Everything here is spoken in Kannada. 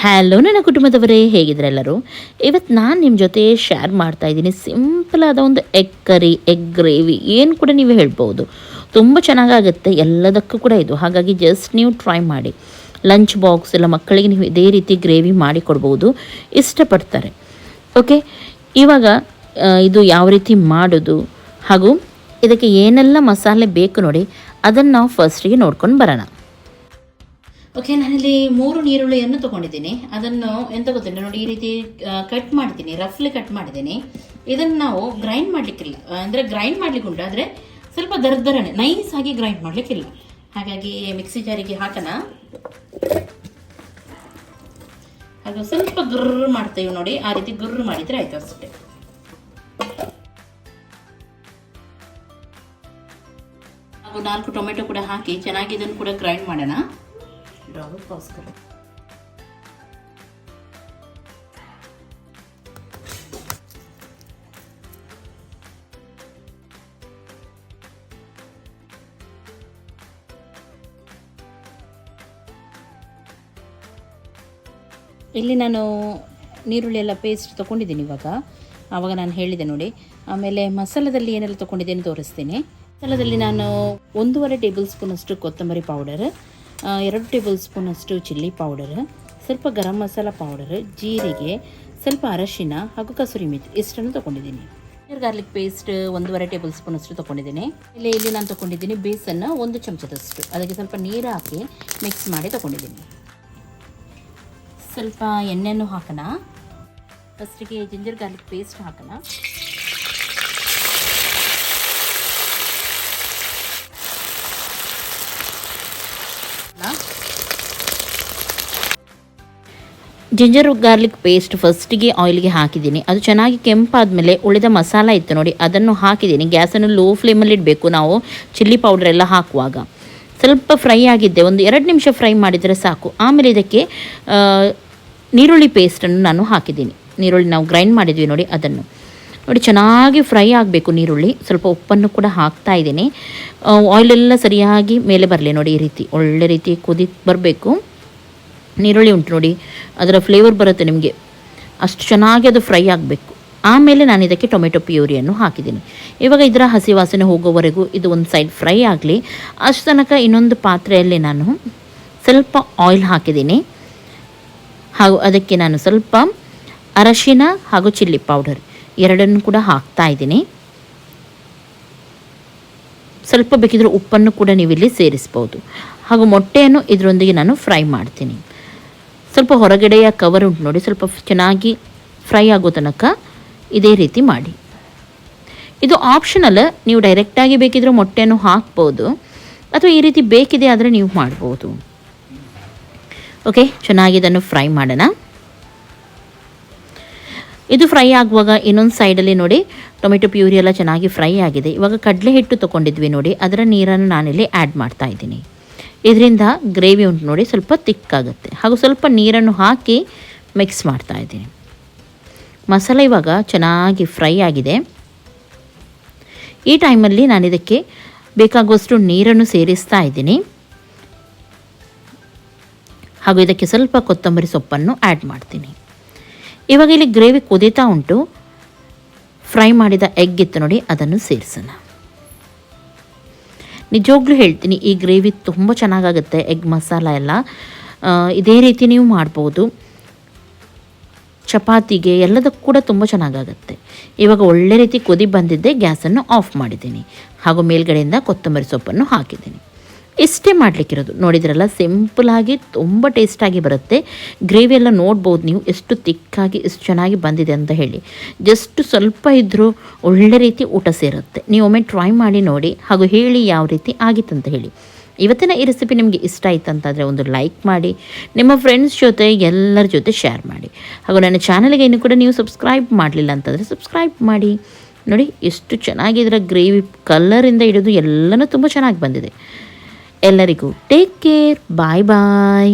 ಹಲೋ ನನ್ನ ಕುಟುಂಬದವರೇ, ಹೇಗಿದ್ರೆ ಎಲ್ಲರೂ. ಇವತ್ತು ನಾನು ನಿಮ್ಮ ಜೊತೆ ಶೇರ್ ಮಾಡ್ತಾ ಇದ್ದೀನಿ ಸಿಂಪಲ್ ಆದ ಒಂದು ಎಗ್ ಕರಿ, ಎಗ್ ಗ್ರೇವಿ ಏನು ಕೂಡ ನೀವು ಹೇಳ್ಬೋದು. ತುಂಬ ಚೆನ್ನಾಗಾಗುತ್ತೆ ಎಲ್ಲದಕ್ಕೂ ಕೂಡ ಇದು. ಹಾಗಾಗಿ ಜಸ್ಟ್ ನೀವು ಟ್ರೈ ಮಾಡಿ. ಲಂಚ್ ಬಾಕ್ಸ್ ಎಲ್ಲ ಮಕ್ಕಳಿಗೆ ನೀವು ಇದೇ ರೀತಿ ಗ್ರೇವಿ ಮಾಡಿ ಕೊಡ್ಬೋದು, ಇಷ್ಟಪಡ್ತಾರೆ. ಓಕೆ, ಇವಾಗ ಇದು ಯಾವ ರೀತಿ ಮಾಡೋದು ಹಾಗೂ ಇದಕ್ಕೆ ಏನೆಲ್ಲ ಮಸಾಲೆ ಬೇಕು ನೋಡಿ, ಅದನ್ನು ನಾವು ಫಸ್ಟಿಗೆ ನೋಡ್ಕೊಂಡು ಬರೋಣ. ಓಕೆ, ನಾನಿಲ್ಲಿ 3 ಈರುಳ್ಳಿಯನ್ನು ತೊಗೊಂಡಿದ್ದೀನಿ. ಅದನ್ನು ಎಂತ ಗೊತ್ತಿಲ್ಲ ನೋಡಿ, ಈ ರೀತಿ ಕಟ್ ಮಾಡ್ತೀನಿ, ರಫ್ಲಿ ಕಟ್ ಮಾಡಿದ್ದೀನಿ. ಇದನ್ನು ನಾವು ಗ್ರೈಂಡ್ ಮಾಡಲಿಕ್ಕಿಲ್ಲ, ಅಂದರೆ ಗ್ರೈಂಡ್ ಮಾಡಲಿಕ್ಕೆ ಉಂಟು, ಆದರೆ ಸ್ವಲ್ಪ ದರದರನೆ ನೈಸ್ ಆಗಿ ಗ್ರೈಂಡ್ ಮಾಡಲಿಕ್ಕಿಲ್ಲ. ಹಾಗಾಗಿ ಮಿಕ್ಸಿ ಜಾರಿಗೆ ಹಾಕೋಣ. ಹಾಗೆ ಸ್ವಲ್ಪ ಗುರ್ರ್ ಮಾಡ್ತೇವೆ ನೋಡಿ, ಆ ರೀತಿ ಗುರ್ರ್ ಮಾಡಿದರೆ ಆಯಿತು ಅಷ್ಟೇ. ಹಾಗೂ 4 ಟೊಮೆಟೊ ಕೂಡ ಹಾಕಿ ಚೆನ್ನಾಗಿ ಇದನ್ನು ಕೂಡ ಗ್ರೈಂಡ್ ಮಾಡೋಣ. ಗೋಸ್ಕರ ಇಲ್ಲಿ ನಾನು ನೀರುಳ್ಳಿ ಎಲ್ಲ ಪೇಸ್ಟ್ ತೊಗೊಂಡಿದ್ದೀನಿ. ಆವಾಗ ನಾನು ಹೇಳಿದೆ ನೋಡಿ. ಆಮೇಲೆ ಮಸಾಲದಲ್ಲಿ ಏನೆಲ್ಲ ತೊಗೊಂಡಿದ್ದೇನೆ ತೋರಿಸ್ತೀನಿ. ಮಸಾಲದಲ್ಲಿ ನಾನು 1.5 ಟೇಬಲ್ ಸ್ಪೂನಷ್ಟು ಕೊತ್ತಂಬರಿ ಪೌಡರ್, 2 ಟೇಬಲ್ ಸ್ಪೂನಷ್ಟು ಚಿಲ್ಲಿ ಪೌಡರ್, ಸ್ವಲ್ಪ ಗರಂ ಮಸಾಲ ಪೌಡರ್, ಜೀರಿಗೆ, ಸ್ವಲ್ಪ ಅರಶಿನ ಹಾಗೂ ಕಸೂರಿ ಮೆಥಿ ಇಷ್ಟನ್ನು ತೊಗೊಂಡಿದ್ದೀನಿ. ಗಾರ್ಲಿಕ್ ಪೇಸ್ಟ್ 1.5 ಟೇಬಲ್ ಸ್ಪೂನಷ್ಟು ತೊಗೊಂಡಿದ್ದೀನಿ. ಇಲ್ಲಿ ನಾನು ತೊಗೊಂಡಿದ್ದೀನಿ ಬೇಸನ್ನು 1 ಚಮಚದಷ್ಟು, ಅದಕ್ಕೆ ಸ್ವಲ್ಪ ನೀರು ಹಾಕಿ ಮಿಕ್ಸ್ ಮಾಡಿ ತೊಗೊಂಡಿದ್ದೀನಿ. ಸ್ವಲ್ಪ ಎಣ್ಣೆಯನ್ನು ಹಾಕೋಣ. ಫಸ್ಟಿಗೆ ಜಿಂಜರ್ ಗಾರ್ಲಿಕ್ ಪೇಸ್ಟ್ ಹಾಕೋಣ. ಜಿಂಜರ್ ಗಾರ್ಲಿಕ್ ಪೇಸ್ಟ್ ಫಸ್ಟಿಗೆ ಆಯಿಲ್ಗೆ ಹಾಕಿದ್ದೀನಿ. ಅದು ಚೆನ್ನಾಗಿ ಕೆಂಪಾದಮೇಲೆ ಉಳಿದ ಮಸಾಲ ಇತ್ತು ನೋಡಿ, ಅದನ್ನು ಹಾಕಿದ್ದೀನಿ. ಗ್ಯಾಸನ್ನು ಲೋ ಫ್ಲೇಮಲ್ಲಿ ಇಡಬೇಕು ನಾವು ಚಿಲ್ಲಿ ಪೌಡರ್ ಎಲ್ಲ ಹಾಕುವಾಗ. ಸ್ವಲ್ಪ ಫ್ರೈ ಆಗಿದ್ದೆ, ಒಂದು 2 ನಿಮಿಷ ಫ್ರೈ ಮಾಡಿದರೆ ಸಾಕು. ಆಮೇಲೆ ಇದಕ್ಕೆ ನೀರುಳ್ಳಿ ಪೇಸ್ಟನ್ನು ನಾನು ಹಾಕಿದ್ದೀನಿ. ನೀರುಳ್ಳಿ ನಾವು ಗ್ರೈಂಡ್ ಮಾಡಿದ್ವಿ ನೋಡಿ, ಅದನ್ನು ನೋಡಿ ಚೆನ್ನಾಗಿ ಫ್ರೈ ಆಗಬೇಕು ನೀರುಳ್ಳಿ. ಸ್ವಲ್ಪ ಉಪ್ಪನ್ನು ಕೂಡ ಹಾಕ್ತಾ ಇದ್ದೀನಿ. ಆಯಿಲೆಲ್ಲ ಸರಿಯಾಗಿ ಮೇಲೆ ಬರಲಿ ನೋಡಿ, ಈ ರೀತಿ ಒಳ್ಳೆ ರೀತಿ ಕುದಿ ಬರಬೇಕು. ನೀರುಳ್ಳಿ ಉಂಟು ನೋಡಿ, ಅದರ ಫ್ಲೇವರ್ ಬರುತ್ತೆ ನಿಮಗೆ, ಅಷ್ಟು ಚೆನ್ನಾಗಿ ಅದು ಫ್ರೈ ಆಗಬೇಕು. ಆಮೇಲೆ ನಾನು ಇದಕ್ಕೆ ಟೊಮೆಟೊ ಪ್ಯೂರಿಯನ್ನು ಹಾಕಿದ್ದೀನಿ. ಇವಾಗ ಇದರ ಹಸಿ ವಾಸನೆ ಹೋಗೋವರೆಗೂ ಇದು ಒಂದು ಸೈಡ್ ಫ್ರೈ ಆಗಲಿ. ಅಷ್ಟು ತನಕ ಇನ್ನೊಂದು ಪಾತ್ರೆಯಲ್ಲಿ ನಾನು ಸ್ವಲ್ಪ ಆಯಿಲ್ ಹಾಕಿದ್ದೀನಿ. ಹಾಗೂ ಅದಕ್ಕೆ ನಾನು ಸ್ವಲ್ಪ ಅರಶಿನ ಹಾಗೂ ಚಿಲ್ಲಿ ಪೌಡರ್ ಎರಡನ್ನು ಕೂಡ ಹಾಕ್ತಾ ಇದ್ದೀನಿ. ಸ್ವಲ್ಪ ಬೇಕಿದ್ರೆ ಉಪ್ಪನ್ನು ಕೂಡ ನೀವಿಲ್ಲಿ ಸೇರಿಸ್ಬೋದು. ಹಾಗೂ ಮೊಟ್ಟೆಯನ್ನು ಇದರೊಂದಿಗೆ ನಾನು ಫ್ರೈ ಮಾಡ್ತೀನಿ. ಸ್ವಲ್ಪ ಹೊರಗಡೆಯ ಕವರ್ ಉಂಟು ನೋಡಿ, ಸ್ವಲ್ಪ ಚೆನ್ನಾಗಿ ಫ್ರೈ ಆಗೋ ತನಕ ಇದೇ ರೀತಿ ಮಾಡಿ. ಇದು ಆಪ್ಷನಲ್, ನೀವು ಡೈರೆಕ್ಟಾಗಿ ಬೇಕಿದ್ರೆ ಮೊಟ್ಟೆಯನ್ನು ಹಾಕ್ಬೋದು, ಅಥವಾ ಈ ರೀತಿ ಬೇಕಿದೆ ಆದರೆ ನೀವು ಮಾಡ್ಬೋದು. ಓಕೆ, ಚೆನ್ನಾಗಿ ಇದನ್ನು ಫ್ರೈ ಮಾಡೋಣ. ಇದು ಫ್ರೈ ಆಗುವಾಗ ಇನ್ನೊಂದು ಸೈಡಲ್ಲಿ ನೋಡಿ ಟೊಮೆಟೊ ಪ್ಯೂರಿ ಎಲ್ಲ ಚೆನ್ನಾಗಿ ಫ್ರೈ ಆಗಿದೆ. ಇವಾಗ ಕಡಲೆ ಹಿಟ್ಟು ತೊಗೊಂಡಿದ್ವಿ ನೋಡಿ, ಅದರ ನೀರನ್ನು ನಾನಿಲ್ಲಿ ಆ್ಯಡ್ ಮಾಡ್ತಾ ಇದ್ದೀನಿ. ಇದರಿಂದ ಗ್ರೇವಿ ಉಂಟು ನೋಡಿ ಸ್ವಲ್ಪ ತಿಕ್ಕಾಗುತ್ತೆ. ಹಾಗೂ ಸ್ವಲ್ಪ ನೀರನ್ನು ಹಾಕಿ ಮಿಕ್ಸ್ ಮಾಡ್ತಾ ಇದ್ದೀನಿ. ಮಸಾಲೆ ಇವಾಗ ಚೆನ್ನಾಗಿ ಫ್ರೈ ಆಗಿದೆ. ಈ ಟೈಮಲ್ಲಿ ನಾನು ಇದಕ್ಕೆ ಬೇಕಾಗುವಷ್ಟು ನೀರನ್ನು ಸೇರಿಸ್ತಾ ಇದ್ದೀನಿ. ಹಾಗೂ ಇದಕ್ಕೆ ಸ್ವಲ್ಪ ಕೊತ್ತಂಬರಿ ಸೊಪ್ಪನ್ನು ಆ್ಯಡ್ ಮಾಡ್ತೀನಿ. ಇವಾಗ ಇಲ್ಲಿ ಗ್ರೇವಿ ಕುದೀತಾ ಉಂಟು. ಫ್ರೈ ಮಾಡಿದ ಎಗ್ ಇತ್ತು ನೋಡಿ, ಅದನ್ನು ಸೇರಿಸೋಣ. ನಿಜವಾಗ್ಲೂ ಹೇಳ್ತೀನಿ, ಈ ಗ್ರೇವಿ ತುಂಬ ಚೆನ್ನಾಗಾಗುತ್ತೆ. ಎಗ್ ಮಸಾಲ ಎಲ್ಲ ಇದೇ ರೀತಿ ನೀವು ಮಾಡ್ಬೋದು. ಚಪಾತಿಗೆ ಎಲ್ಲದಕ್ಕೂ ಕೂಡ ತುಂಬ ಚೆನ್ನಾಗಾಗುತ್ತೆ. ಇವಾಗ ಒಳ್ಳೆ ರೀತಿ ಕುದಿ ಬಂದಿದ್ದೆ, ಗ್ಯಾಸನ್ನು ಆಫ್ ಮಾಡಿದ್ದೀನಿ. ಹಾಗೂ ಮೇಲ್ಗಡೆಯಿಂದ ಕೊತ್ತಂಬರಿ ಸೊಪ್ಪನ್ನು ಹಾಕಿದ್ದೀನಿ. ಇಷ್ಟೇ ಮಾಡಲಿಕ್ಕಿರೋದು. ನೋಡಿದ್ರಲ್ಲ, ಸಿಂಪಲಾಗಿ ತುಂಬ ಟೇಸ್ಟಾಗಿ ಬರುತ್ತೆ. ಗ್ರೇವಿ ಎಲ್ಲ ನೋಡ್ಬೋದು ನೀವು ಎಷ್ಟು ತಿಕ್ಕಾಗಿ ಎಷ್ಟು ಚೆನ್ನಾಗಿ ಬಂದಿದೆ ಅಂತ ಹೇಳಿ. ಜಸ್ಟ್ ಸ್ವಲ್ಪ ಇದ್ದರೂ ಒಳ್ಳೆ ರೀತಿ ಊಟ ಸೇರುತ್ತೆ. ನೀವು ಒಮ್ಮೆ ಟ್ರೈ ಮಾಡಿ ನೋಡಿ, ಹಾಗೂ ಹೇಳಿ ಯಾವ ರೀತಿ ಆಗಿತ್ತಂತ ಹೇಳಿ. ಇವತ್ತಿನ ಈ ರೆಸಿಪಿ ನಿಮಗೆ ಇಷ್ಟ ಆಯ್ತು ಅಂತಾದರೆ ಒಂದು ಲೈಕ್ ಮಾಡಿ, ನಿಮ್ಮ ಫ್ರೆಂಡ್ಸ್ ಜೊತೆ ಎಲ್ಲರ ಜೊತೆ ಶೇರ್ ಮಾಡಿ. ಹಾಗೂ ನನ್ನ ಚಾನಲ್ಗೆ ಇನ್ನೂ ಕೂಡ ನೀವು ಸಬ್ಸ್ಕ್ರೈಬ್ ಮಾಡಲಿಲ್ಲ ಅಂತಂದರೆ ಸಬ್ಸ್ಕ್ರೈಬ್ ಮಾಡಿ. ನೋಡಿ ಎಷ್ಟು ಚೆನ್ನಾಗಿದ್ರೆ ಗ್ರೇವಿ, ಕಲರಿಂದ ಹಿಡಿದು ಎಲ್ಲನೂ ತುಂಬ ಚೆನ್ನಾಗಿ ಬಂದಿದೆ. ಎಲ್ಲರಿಗೂ ಟೇಕ್ ಕೇರ್, ಬಾಯ್ ಬಾಯ್.